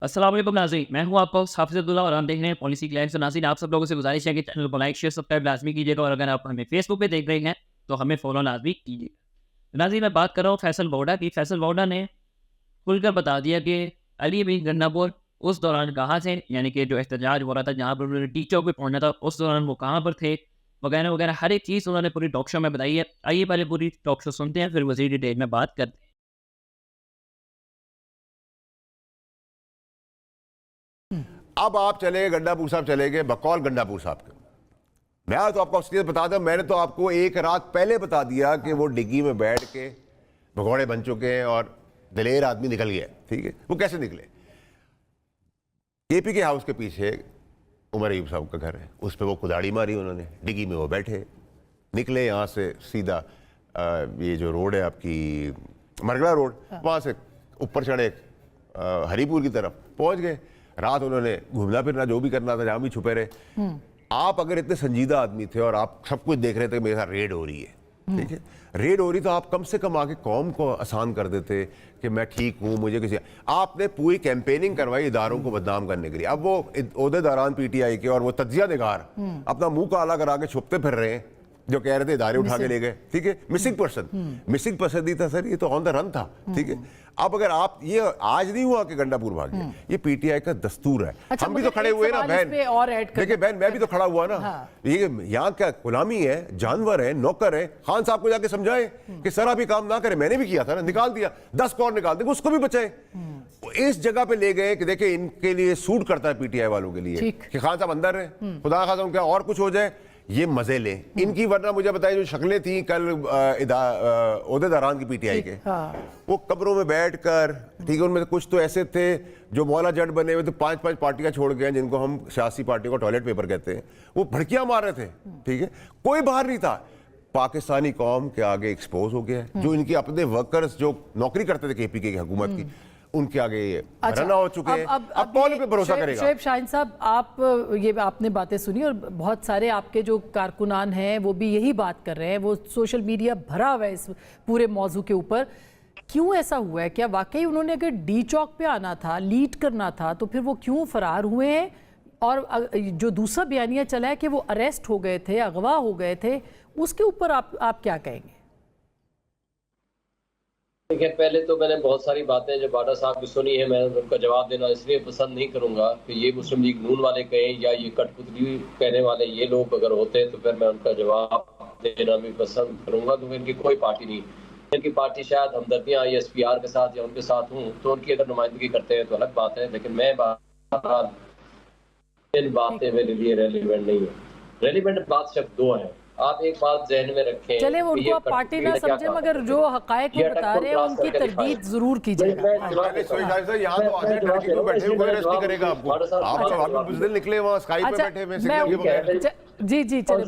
अस्सलाम वालेकुम नाज़रीन, मैं हूं आपका होस्ट हाफ़िज़ अब्दुल्ला और हम देख रहे हैं पॉलिसी क्लाइम्स। तो नाज़रीन, आप सब लोगों से गुजारिश है कि चैनल को लाइक, शेयर, सब्सक्राइब लाज़मी कीजिएगा और अगर आप हमें फेसबुक पे देख रहे हैं तो हमें फॉलो लाज़मी कीजिएगा। नाज़रीन, मैं बात कर रहा हूँ फैसल वोडा की। फैसल वोडा ने खुलकर बता दिया कि अली बिन गन्नापुर उस दौरान कहाँ थे, यानी कि जो एहतजाज हो रहा था जहाँ पर उन्होंने टी चौक पे पहुंचना था, उस दौरान वो कहाँ पर थे, वगैरह वगैरह हर एक चीज़ उन्होंने पूरी टॉक शो में बताई है। आइए पहले पूरी टॉक शो सुनते हैं, फिर मज़ीद डिटेल में बात करते हैं। अब आप चले गए गंडापुर साहब, चले गए बकौल गंडापुर साहब के। मैं तो आपको असलियत बता दूं, मैंने तो आपको एक रात पहले बता दिया कि वो डिग्गी में बैठ के भगौड़े बन चुके हैं और दलेर आदमी निकल गया। ठीक है, वो कैसे निकले? केपी के हाउस के पीछे उमर अयूब साहब का घर है, उस पर वो कुदाड़ी मारी उन्होंने, डिग्गी में वो बैठे, निकले यहाँ से सीधा ये जो रोड है आपकी मरगला रोड, वहाँ से ऊपर चढ़े हरीपुर की तरफ पहुँच गए। रात उन्होंने घूमना फिरना जो भी करना था, जहाँ भी छुपे रहे। आप अगर इतने संजीदा आदमी थे और आप सब कुछ देख रहे थे मेरे साथ रेड हो रही है, ठीक है, रेड हो रही, तो आप कम से कम आके कौम को आसान कर देते कि मैं ठीक हूँ, मुझे किसी। आपने पूरी कैंपेनिंग करवाई इदारों को बदनाम करने के लिए। अब वो ओहदेदारान पीटीआई के और वो तज्जिया निगार अपना मुंह काला करा के छुपते फिर रहे हैं, जो कह रहे थे इदारे उठा के ले गए। ठीक है, मिसिंग पर्सन नहीं था सर, ये तो ऑन द रन था। ठीक है, अब अगर आप ये आज नहीं हुआ कि गंडापुर भाग गए, ये पीटीआई का दस्तूर है। अच्छा, हम भी तो खड़े हुए ना बहन, देखिए बहन, मैं भी तो खड़ा हुआ ना। ये यहाँ क्या गुलामी है, जानवर है, नौकर है। खान साहब को जाके समझाए कि सर आप ये काम ना करें, मैंने भी किया था ना, निकाल दिया 10 करोड़ निकाल देंगे, उसको भी बचाए। इस जगह पे ले गए कि देखिए इनके लिए सूट करता है पीटीआई वालों के लिए कि खान साहब अंदर है, खुदा खासा उनका और कुछ हो जाए, ये मजे लें इनकी। वरना मुझे बताइए जो शक्लें थी कल ओहदेदारान की पीटीआई के, वो कब्रों में बैठकर, ठीक है, उनमें कुछ तो ऐसे थे जो मौला जट बने हुए थे, 5-5 पार्टियां छोड़ गए, जिनको हम सियासी पार्टियों का टॉयलेट पेपर कहते हैं, वो भड़कियां मार रहे थे। ठीक है, कोई बाहर नहीं था। पाकिस्तानी कौम के आगे एक्सपोज हो गया है। जो इनके अपने वर्कर्स जो नौकरी करते थे केपी की हुकूमत की, उनके आगे ये रना हो चुके हैं। अब कौन पे भरोसा करेगा? शोएब शाहीन साहब, आप ये आपने बातें सुनी और बहुत सारे आपके जो कारकुनान हैं वो भी यही बात कर रहे हैं, वो सोशल मीडिया भरा हुआ है इस पूरे मौजू के ऊपर। क्यों ऐसा हुआ है? क्या वाकई उन्होंने अगर डी चौक पे आना था, लीड करना था, तो फिर वो क्यों फरार हुए हैं? और जो दूसरा बयानिया चला है कि वो अरेस्ट हो गए थे, अगवा हो गए थे, उसके ऊपर आप क्या कहेंगे? देखिए, पहले तो मैंने बहुत सारी बातें जो बाडा साहब की सुनी है, मैं उनका जवाब देना इसलिए पसंद नहीं करूंगा कि ये मुस्लिम लीग नून वाले कहें या ये कठपुतली कहने वाले ये लोग अगर होते तो फिर मैं उनका जवाब देना भी पसंद करूंगा, क्योंकि इनकी कोई पार्टी नहीं। इनकी पार्टी शायद हमदर्दियाँ ISPR के साथ या उनके साथ हूँ, तो उनकी अगर नुमाइंदगी करते हैं तो अलग बात है, लेकिन मैं इन बातें मेरे लिए रेलिवेंट नहीं है। रेलिवेंट बात सिर्फ दो है, आप एक बात जहन में रखें। चले वो उनको आप पार्टी ना समझे, मगर जो हकायक वो बता रहे हैं उनकी तरदीद जरूर कीजिएगा। जी जी, चले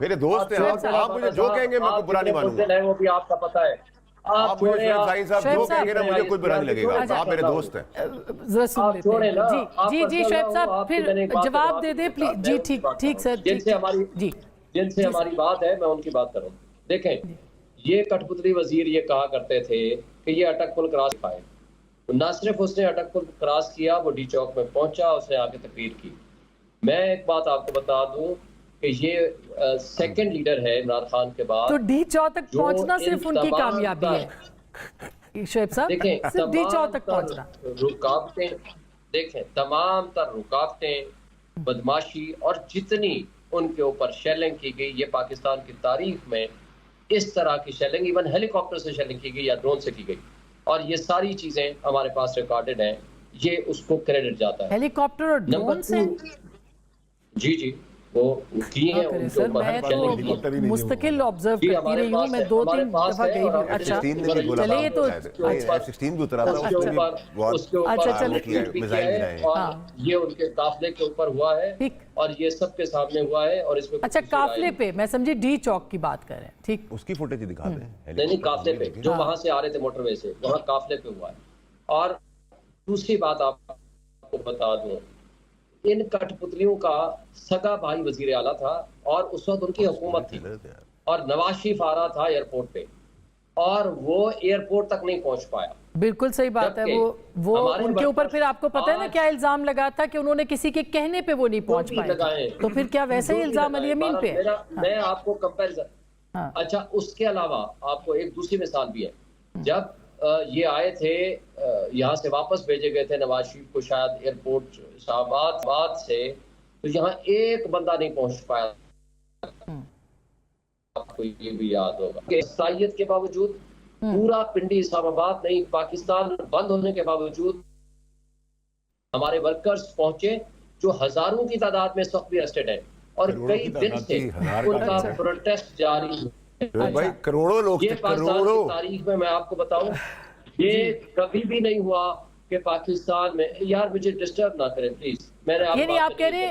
मेरे दोस्त हैं, आप मुझे जो कहेंगे मैं बुरा नहीं मानूंगा, वो भी आपका पता है। आप मुझे साहब जो कहेंगे ना मुझे कुछ बुरा नहीं लगेगा, आप मेरे दोस्त हैं। जरा सुन लेते हैं। जी जी शोएब साहब, फिर जवाब दे दे प्लीज। जी ठीक सर, जिनसे हमारी बात है मैं उनकी बात करूं। देखें, ये कठपुतली वजीर ये कहा करते थे कि ये अटक पुल क्रॉस पाए, ना सिर्फ उसने अटक पुल क्रॉस किया, वो डी चौक में पहुंचा, उसने आके तकरीर की। मैं एक बात आपको बता दूं कि ये सेकंड लीडर है इमरान खान के बाद, तो डी चौक तक पहुंचना सिर्फ उनकी कामयाबी है शोएब साहब। देखें, सिर्फ डी चौक तक पहुंचना, रुकावटें देखें, तमाम तर रुकावटें, बदमाशी और जितनी उनके ऊपर शेलिंग की गई, ये पाकिस्तान की तारीख में इस तरह की शेलिंग, इवन हेलीकॉप्टर से शेलिंग की गई या ड्रोन से की गई, और ये सारी चीजें हमारे पास रिकॉर्डेड हैं, ये उसको क्रेडिट जाता है। हेलीकॉप्टर और ड्रोन से? जी वो की है उनके सर, मैं तो मुस्तकिल ऑब्जर्व करती रही हूँ, मैं 2-3 दफा गई हूँ। अच्छा चलिए, तो F-16 भी उतरा था, अच्छा चलिए, ये उनके काफिले के ऊपर हुआ है और ये सबके सामने हुआ है। और इसमें अच्छा, काफिले पे मैं समझी डी चौक की बात कर रहे हैं, ठीक, उसकी फुटेज दिखा दें। नहीं, काफिले पे जो वहां से आ रहे थे मोटरवे से, वहां काफिले पे हुआ है। और दूसरी बात आपको बता दूं, इन कठपुतलियों का सगा भाई वजीर आला था और उस वक्त उनकी हुकूमत थी, और नवाज शरीफ आ रहा था एयरपोर्ट पे और वो एयरपोर्ट तक नहीं पहुंच पाया। बिल्कुल सही बात है। वो हमारे उनके ऊपर वर्कर्स फिर आपको पता है ना क्या इल्जाम लगा था कि उन्होंने किसी के कहने पे वो नहीं पहुंच पाए लगाए। तो फिर क्या वैसे ही इल्जाम अल यमीन पे है? मैं आपको कंपैरिजन हाँ। अच्छा, उसके अलावा आपको एक दूसरी मिसाल भी है। जब ये आए थे, यहाँ से वापस भेजे गए थे नवाज शरीफ को, शायद एयरपोर्ट इस्लामाबाद से, तो यहाँ एक बंदा नहीं पहुंच पाया। आपको ये भी याद होगा कि साइयद के बावजूद पूरा पिंडी इस्लामाबाद नहीं, पाकिस्तान बंद होने के बावजूद हमारे वर्कर्स पहुंचे, जो हजारों की तादाद में इस वक्त भी अरेस्टेड है, और कई दिन से उनका प्रोटेस्ट जारी है। भाई करोड़ों लोग ये थे, पाकिस्तान की करोड़ों। तारीख में मैं आपको बताऊं, ये कभी भी नहीं हुआ कि पाकिस्तान में, यार मुझे डिस्टर्ब ना करें प्लीज, मैंने ये नहीं, आप कह रहे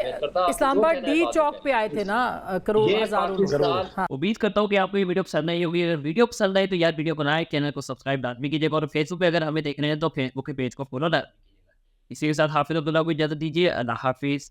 इस्लामाबाद डी चौक पे आए थे ना करोड़ हजारों लोग। हाँ। उम्मीद करता हूँ कि आपको ये वीडियो पसंद आई होगी। अगर वीडियो पसंद आए तो यार वीडियो को लाइक, चैनल को सब्सक्राइब लाजमी कीजिएगा, और फेसबुक पे अगर हमें देख रहे हैं तो फेसबुक के पेज को फॉलो इसी के साथ हाफिज अब्दुल्ला को इजाजत दीजिए। अल्लाह हाफिज।